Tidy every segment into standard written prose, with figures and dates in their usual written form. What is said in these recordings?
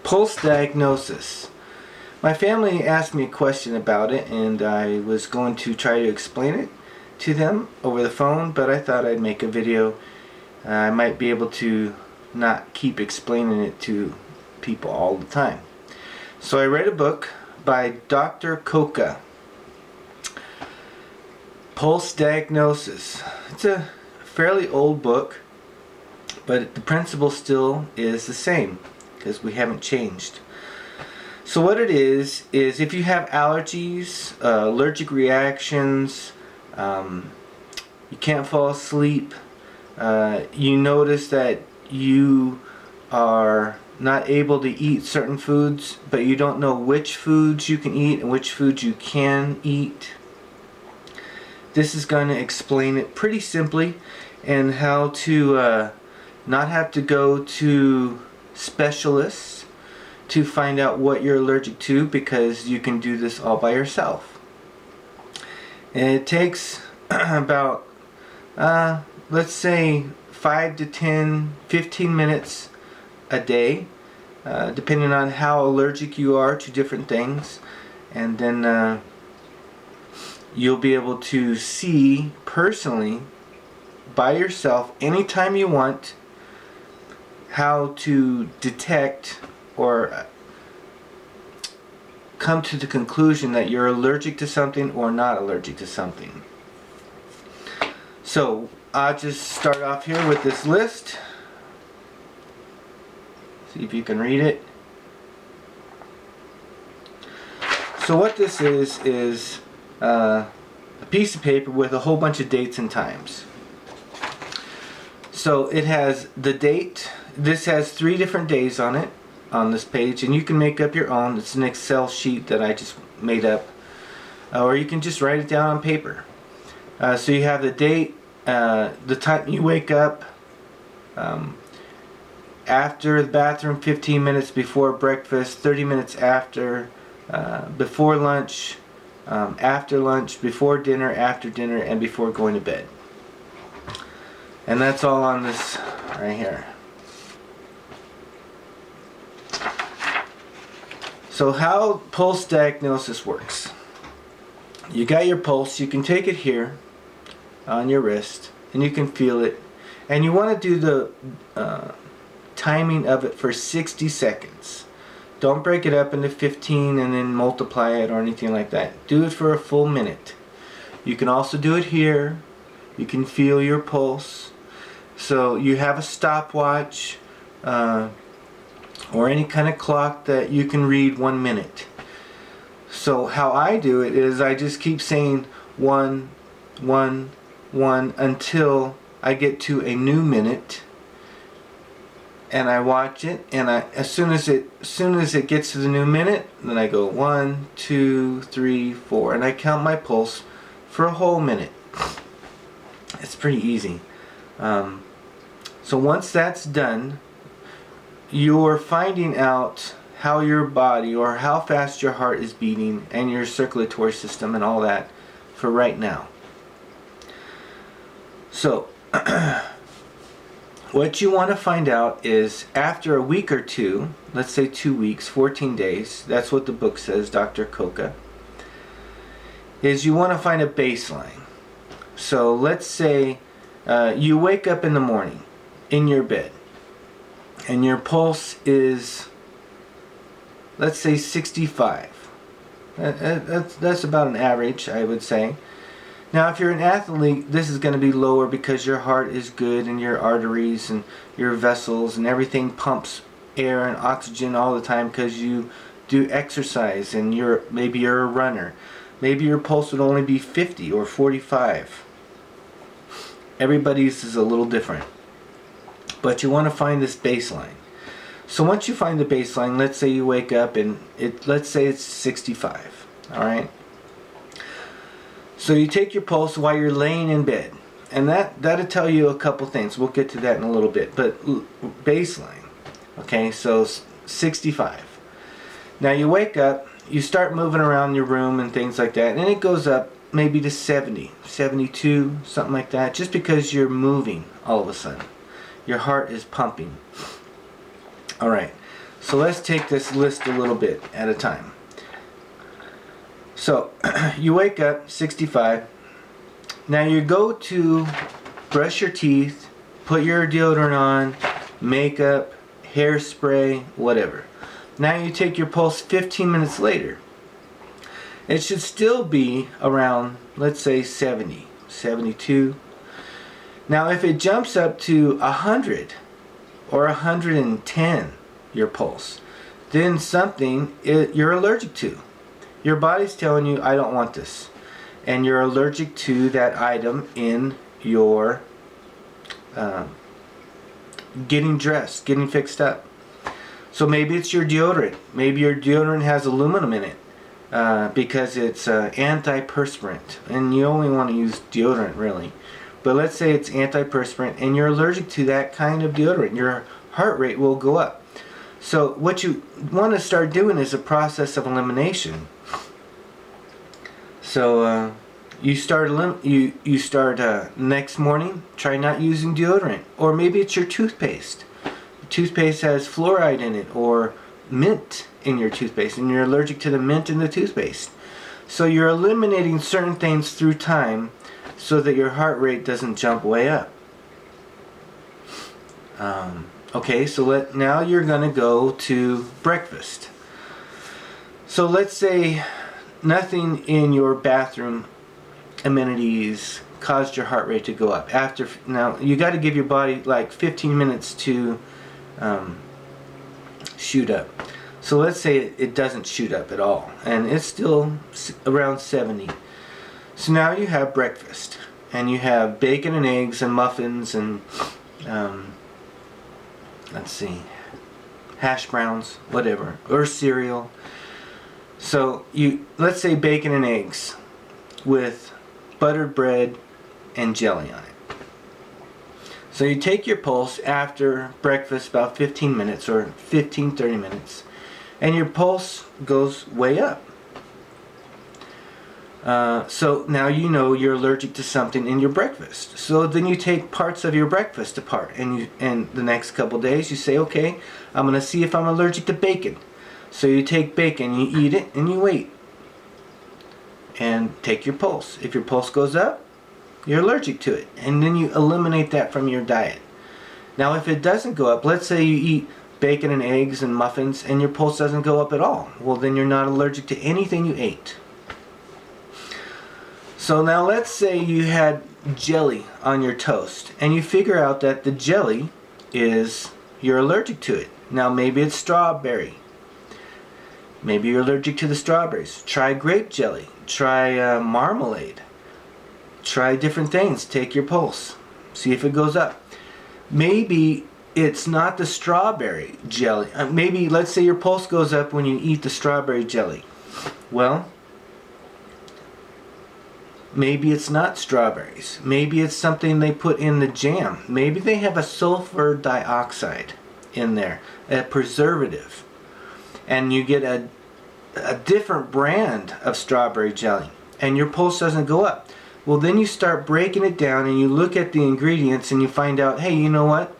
Pulse diagnosis. My family asked me a question about it, and I was going to try to explain it to them over the phone, but I thought I'd make a video. I might be able to not keep explaining it to people all the time. So I read a book by Dr. Coca Pulse Diagnosis. It's a fairly old book, but the principle still is the same because we haven't changed. So what it is if you have allergies, allergic reactions, you can't fall asleep, you notice that you are not able to eat certain foods, but you don't know which foods you can eat and which foods you can eat. This is going to explain it pretty simply, and how to not have to go to specialists to find out what you're allergic to, because you can do this all by yourself. And it takes about let's say 5 to 10, 15 minutes a day, depending on how allergic you are to different things, and then you'll be able to see personally by yourself anytime you want how to detect or come to the conclusion that you're allergic to something or not allergic to something. So I'll just start off here with this list. See if you can read it. So what this is a piece of paper with a whole bunch of dates and times. So it has the date. This has 3 different days on it, on this page, and you can make up your own. It's an Excel sheet that I just made up, or you can just write it down on paper. So you have the date, the time you wake up, after the bathroom 15 minutes before breakfast, 30 minutes after, before lunch, after lunch, before dinner, after dinner, and before going to bed. And that's all on this right here. So how pulse diagnosis works. You got your pulse, you can take it here on your wrist, and you can feel it. And you want to do the timing of it for 60 seconds. Don't break it up into 15 and then multiply it or anything like that. Do it for a full minute. You can also do it here. You can feel your pulse. So you have a stopwatch or any kind of clock that you can read 1 minute. So how I do it is I just keep saying 1, 1, 1 until I get to a new minute, and I watch it, and as soon as it gets to the new minute, then I go 1, 2, 3, 4, and I count my pulse for a whole minute. It's pretty easy. So once that's done, you're finding out how your body, or how fast your heart is beating, and your circulatory system and all that for right now. So what you want to find out is after a week or two, let's say 2 weeks, 14 days, that's what the book says, Dr. Coca, is you want to find a baseline. So let's say you wake up in the morning in your bed, and your pulse is, let's say, 65. That's about an average, I would say. Now if you're an athlete, this is going to be lower because your heart is good, and your arteries and your vessels and everything pumps air and oxygen all the time because you do exercise, and maybe you're a runner. Maybe your pulse would only be 50 or 45. Everybody's is a little different. But you want to find this baseline. So once you find the baseline, let's say you wake up and let's say it's 65. Alright? So you take your pulse while you're laying in bed. And that'll tell you a couple things. We'll get to that in a little bit. But baseline. Okay, so 65. Now you wake up, you start moving around your room and things like that, and it goes up maybe to 70, 72, something like that, just because you're moving all of a sudden. Your heart is pumping. Alright, So let's take this list a little bit at a time. So you wake up 65. Now you go to brush your teeth, put your deodorant on, makeup, hairspray, whatever. Now you take your pulse 15 minutes later. It should still be around, let's say 70, 72. Now if it jumps up to 100 or 110, your pulse, then you're allergic to. Your body's telling you, I don't want this. And you're allergic to that item in your getting dressed, getting fixed up. So maybe it's your deodorant. Maybe your deodorant has aluminum in it because it's antiperspirant. And you only want to use deodorant, really. But let's say it's antiperspirant and you're allergic to that kind of deodorant. Your heart rate will go up. So what you want to start doing is a process of elimination. So you start next morning, try not using deodorant. Or maybe it's your toothpaste. Toothpaste has fluoride in it or mint in your toothpaste, and you're allergic to the mint in the toothpaste. So you're eliminating certain things through time so that your heart rate doesn't jump way up. Okay, so now you're going to go to breakfast. So let's say nothing in your bathroom amenities caused your heart rate to go up. Now you got to give your body like 15 minutes to shoot up. So let's say it doesn't shoot up at all and it's still around 70. So now you have breakfast and you have bacon and eggs and muffins and let's see, hash browns, whatever, or cereal. So let's say bacon and eggs with buttered bread and jelly on it. So you take your pulse after breakfast, about 15 minutes or 15-30 minutes, and your pulse goes way up. So now you know you're allergic to something in your breakfast. So then you take parts of your breakfast apart, and the next couple days you say, okay, I'm going to see if I'm allergic to bacon. So you take bacon, you eat it, and you wait. And take your pulse. If your pulse goes up, you're allergic to it. And then you eliminate that from your diet. Now if it doesn't go up, let's say you eat bacon and eggs and muffins and your pulse doesn't go up at all. Well, then you're not allergic to anything you ate. So now let's say you had jelly on your toast and you figure out that the jelly you're allergic to it. Now maybe it's strawberry. Maybe you're allergic to the strawberries. Try grape jelly. Try marmalade. Try different things. Take your pulse. See if it goes up. Maybe it's not the strawberry jelly. Maybe let's say your pulse goes up when you eat the strawberry jelly. Well, maybe it's not strawberries. Maybe it's something they put in the jam. Maybe they have a sulfur dioxide in there, a preservative. And you get a different brand of strawberry jelly and your pulse doesn't go up. Well, then you start breaking it down and you look at the ingredients and you find out, hey, you know what?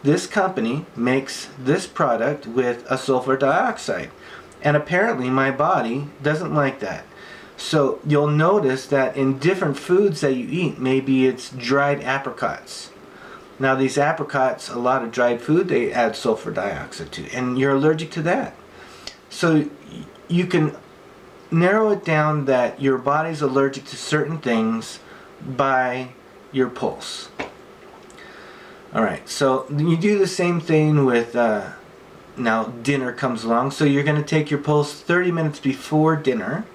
This company makes this product with a sulfur dioxide. And apparently my body doesn't like that. So you'll notice that in different foods that you eat, maybe it's dried apricots. Now these apricots, a lot of dried food, they add sulfur dioxide to, and you're allergic to that. So you can narrow it down that your body's allergic to certain things by your pulse. Alright, so you do the same thing with, now dinner comes along, so you're going to take your pulse 30 minutes before dinner.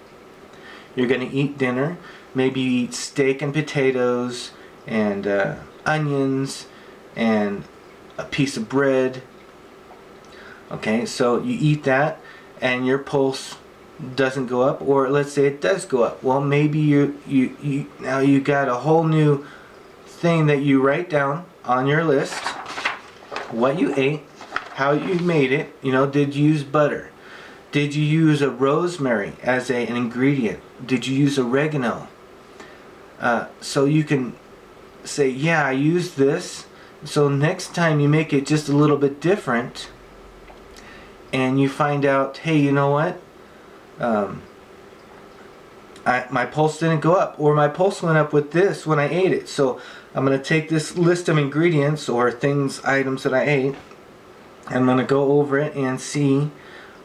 You're going to eat dinner, maybe you eat steak and potatoes and onions and a piece of bread. Okay, so you eat that and your pulse doesn't go up, or let's say it does go up. Well, maybe you now you got a whole new thing that you write down on your list. What you ate, how you made it, did you use butter? Did you use a rosemary as an ingredient? Did you use oregano? So you can say, yeah, I used this. So next time you make it just a little bit different, and you find out, hey, you know what? My pulse didn't go up, or my pulse went up with this when I ate it. So I'm going to take this list of ingredients or items that I ate. I'm going to go over it and see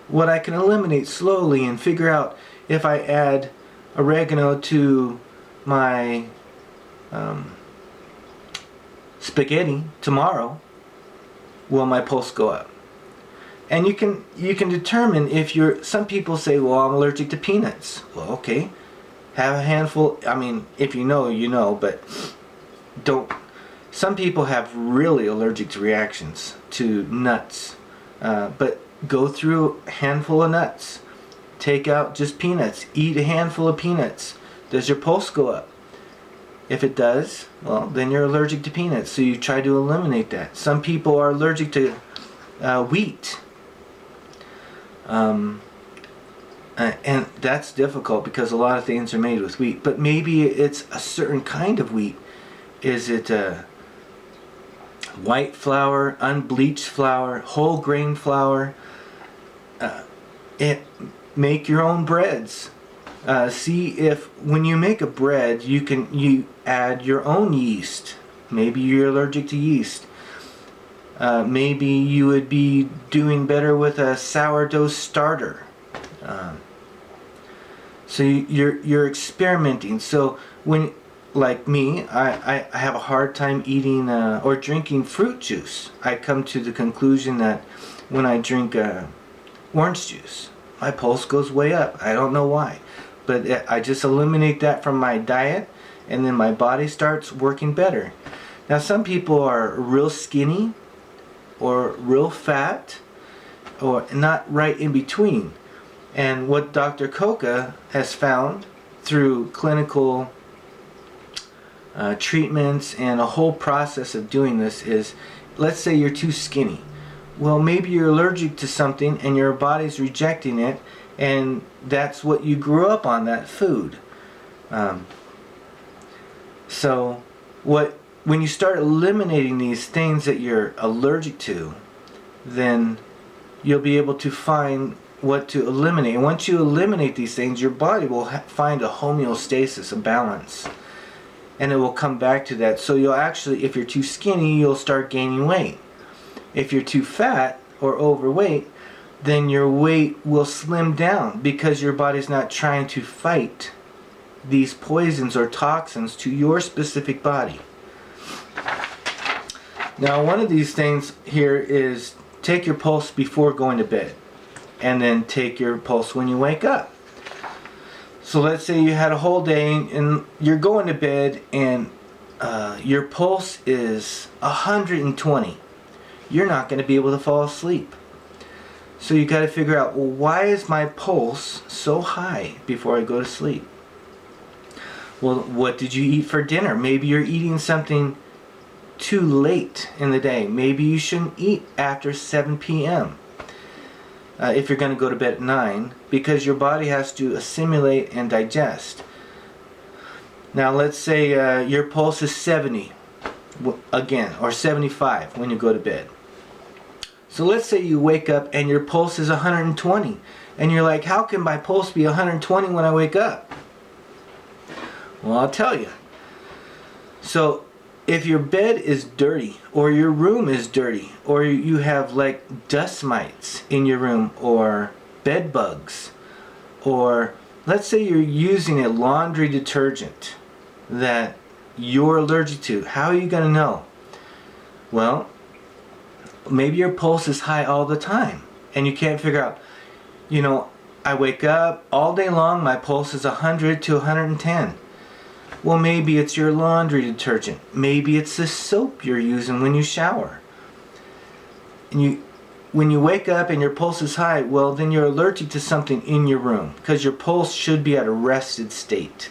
what I can eliminate slowly and figure out if I add oregano to my spaghetti tomorrow, will my pulse go up? And you can determine if you're, some people say, well, I'm allergic to peanuts. Well, okay, have a handful. I mean, if you know, you know, but don't. Some people have really allergic reactions to nuts, but go through a handful of nuts. Take out just peanuts. Eat a handful of peanuts. Does your pulse go up? If it does, well, then you're allergic to peanuts, so you try to eliminate that. Some people are allergic to wheat. And that's difficult because a lot of things are made with wheat. But maybe it's a certain kind of wheat. Is it white flour, unbleached flour, whole grain flour? Make your own breads. See if when you make a bread, you add your own yeast. Maybe you're allergic to yeast. Maybe you would be doing better with a sourdough starter. So you're experimenting. So when, like me, I have a hard time eating or drinking fruit juice. I come to the conclusion that when I drink orange juice, my pulse goes way up. I don't know why, but I just eliminate that from my diet, and then my body starts working better. Now some people are real skinny or real fat or not right in between. And what Dr. Coca has found through clinical treatments and a whole process of doing this is, let's say you're too skinny. Well, maybe you're allergic to something and your body's rejecting it, and that's what you grew up on, that food. So when you start eliminating these things that you're allergic to, then you'll be able to find what to eliminate. And once you eliminate these things, your body will find a homeostasis, a balance, and it will come back to that. So you'll actually, if you're too skinny, you'll start gaining weight. If you're too fat or overweight, then your weight will slim down because your body's not trying to fight these poisons or toxins to your specific body. Now, one of these things here is take your pulse before going to bed, and then take your pulse when you wake up. So let's say you had a whole day and you're going to bed and your pulse is 120. You're not going to be able to fall asleep. So you got to figure out, well, why is my pulse so high before I go to sleep? Well, what did you eat for dinner? Maybe you're eating something too late in the day. Maybe you shouldn't eat after 7 p.m. If you're going to go to bed at 9, because your body has to assimilate and digest. Now let's say your pulse is 70 again, or 75 when you go to bed. So let's say you wake up and your pulse is 120, and you're like, how can my pulse be 120 when I wake up? Well, I'll tell you. So if your bed is dirty, or your room is dirty, or you have like dust mites in your room, or bed bugs, or let's say you're using a laundry detergent that you're allergic to, how are you going to know? Well, maybe your pulse is high all the time and you can't figure out, I wake up all day long, my pulse is 100 to 110. Well, maybe it's your laundry detergent. Maybe it's the soap you're using when you shower. And when you wake up and your pulse is high, well, then you're allergic to something in your room, because your pulse should be at a rested state.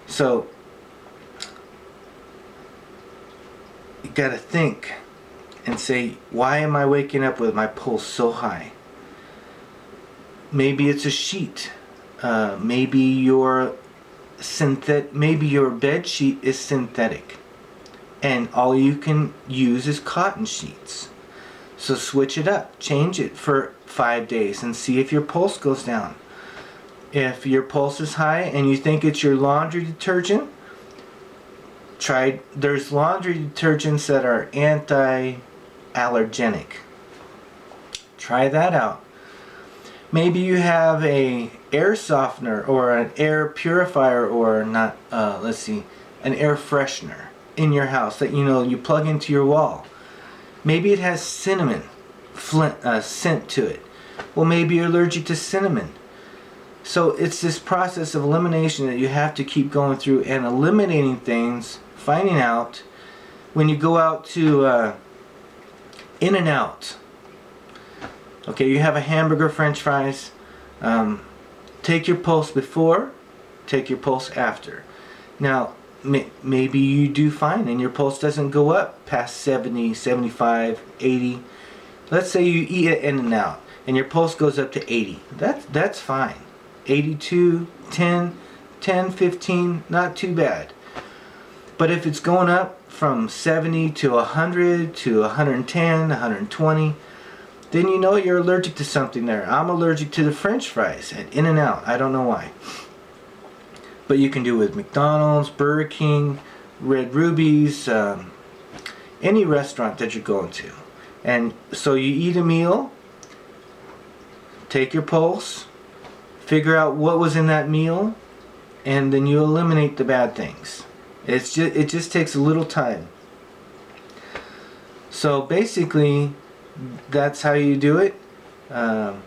So you got to think and say, why am I waking up with my pulse so high? Maybe it's a sheet. Maybe your bed sheet is synthetic, and all you can use is cotton sheets. So switch it up. Change it for 5 days and see if your pulse goes down. If your pulse is high and you think it's your laundry detergent, there's laundry detergents that are anti-allergenic. Try that out. Maybe you have a air softener or an air purifier or an air freshener in your house that you plug into your wall. Maybe it has cinnamon scent to it. Well, maybe you're allergic to cinnamon. So it's this process of elimination that you have to keep going through and eliminating things, finding out when you go out to In-N-Out. Okay, you have a hamburger, french fries. Take your pulse before, take your pulse after. Now, maybe you do fine and your pulse doesn't go up past 70, 75, 80. Let's say you eat at In-N-Out and your pulse goes up to 80. That's fine. 82, 10, 15, not too bad. But if it's going up from 70 to 100 to 110, 120, then you know you're allergic to something there. I'm allergic to the french fries at In-N-Out. I don't know why. But you can do it with McDonald's, Burger King, Red Ruby's, any restaurant that you're going to. And so you eat a meal, take your pulse, figure out what was in that meal, and then you eliminate the bad things. It just takes a little time. So basically, that's how you do it. I'm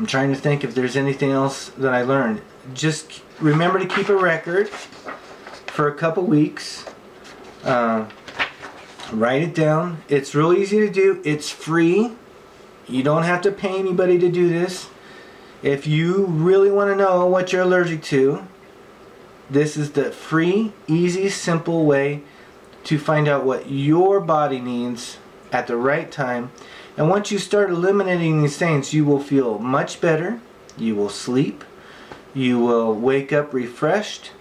trying to think if there's anything else that I learned. Just remember to keep a record for a couple weeks. Write it down. It's real easy to do. It's free. You don't have to pay anybody to do this. If you really want to know what you're allergic to, this is the free, easy, simple way to find out what your body needs at the right time. And once you start eliminating these things, you will feel much better. You will sleep. You will wake up refreshed.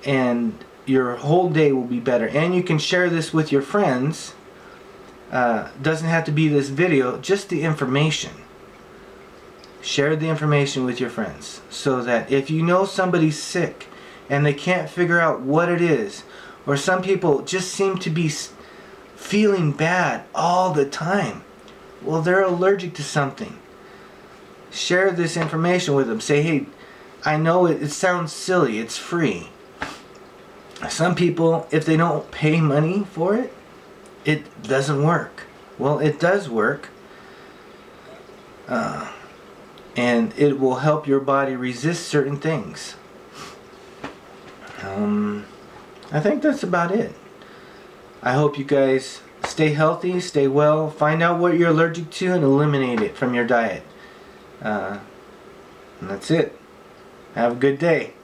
And your whole day will be better. And you can share this with your friends. Doesn't have to be this video, just the information. Share the information with your friends so that if you know somebody's sick and they can't figure out what it is, or some people just seem to be feeling bad all the time, well, they're allergic to something. Share this information with them. Say, hey, I know it sounds silly, it's free. Some people, if they don't pay money for it, it doesn't work. Well, it does work. And it will help your body resist certain things. I think that's about it. I hope you guys stay healthy, stay well, find out what you're allergic to and eliminate it from your diet. And that's it. Have a good day.